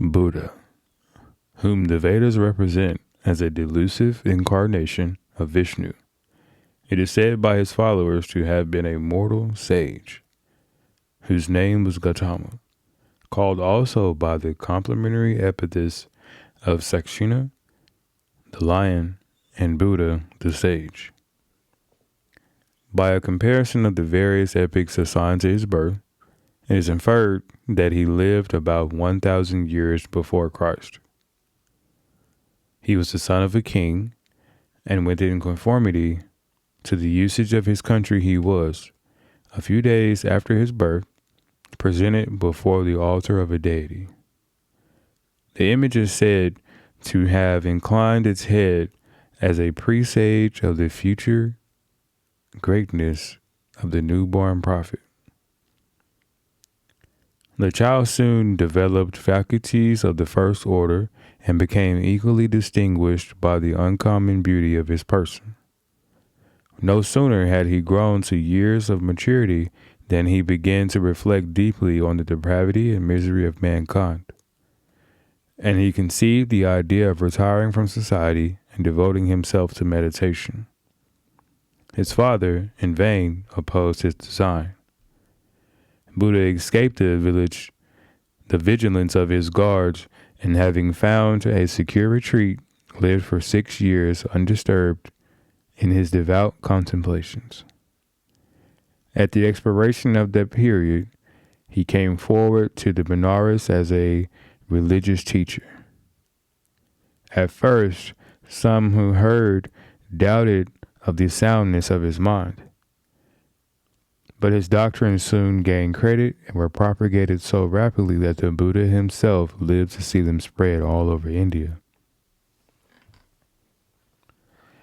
Buddha, whom the Vedas represent as a delusive incarnation of Vishnu. It is said by his followers to have been a mortal sage, whose name was Gautama, called also by the complementary epithets of Sakshina, the lion, and Buddha, the sage. By a comparison of the various epics assigned to his birth, it is inferred that he lived about 1,000 years before Christ. He was the son of a king, and within conformity to the usage of his country he was, a few days after his birth, presented before the altar of a deity. The image is said to have inclined its head as a presage of the future greatness of the newborn prophet. The child soon developed faculties of the first order and became equally distinguished by the uncommon beauty of his person. No sooner had he grown to years of maturity than he began to reflect deeply on the depravity and misery of mankind. And he conceived the idea of retiring from society and devoting himself to meditation. His father, in vain, opposed his design. Buddha escaped the vigilance of his guards, and having found a secure retreat, lived for 6 years undisturbed in his devout contemplations. At the expiration of that period, he came forward to the Benares as a religious teacher. At first, some who heard doubted of the soundness of his mind, but his doctrines soon gained credit and were propagated so rapidly that the Buddha himself lived to see them spread all over India.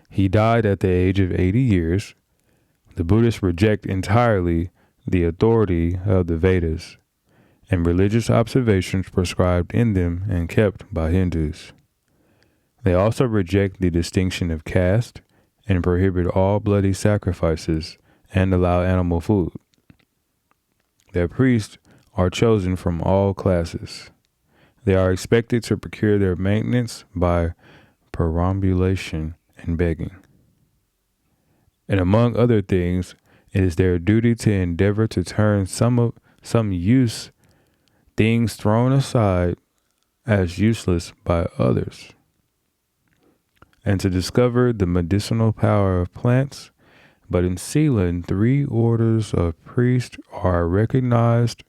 He died at the age of 80 years. The Buddhists reject entirely the authority of the Vedas and religious observations prescribed in them and kept by Hindus. They also reject the distinction of caste and prohibit all bloody sacrifices and allow animal food. Their priests are chosen from all classes. They are expected to procure their maintenance by perambulation and begging. And among other things, it is their duty to endeavor to turn some use things thrown aside as useless by others, and to discover the medicinal power of plants. But in Ceylon, 3 orders of priests are recognized.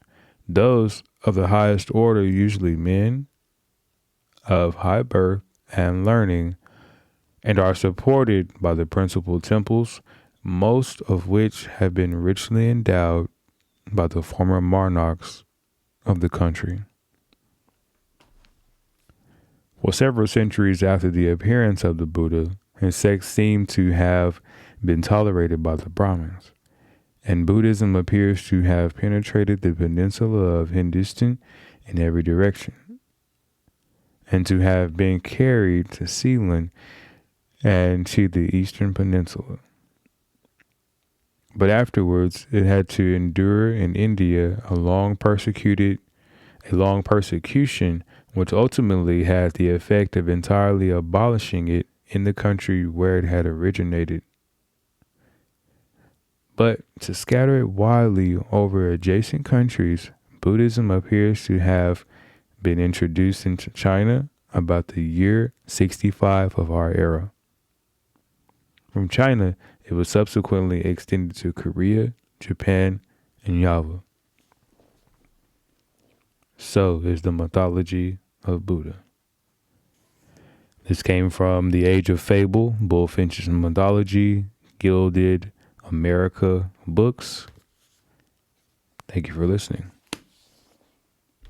Those of the highest order, usually men of high birth and learning, and are supported by the principal temples, most of which have been richly endowed by the former monarchs of the country. For several centuries after the appearance of the Buddha, his sect seemed to have been tolerated by the Brahmins, and Buddhism appears to have penetrated the peninsula of Hindustan in every direction, and to have been carried to Ceylon and to the eastern peninsula. But afterwards, it had to endure in India a long persecution, which ultimately had the effect of entirely abolishing it in the country where it had originated. But to scatter it widely over adjacent countries, Buddhism appears to have been introduced into China about the year 65 of our era. From China, it was subsequently extended to Korea, Japan, and Java. So is the mythology of Buddha. This came from The Age of Fable, Bullfinch's Mythology, Gilded America Books. Thank you for listening.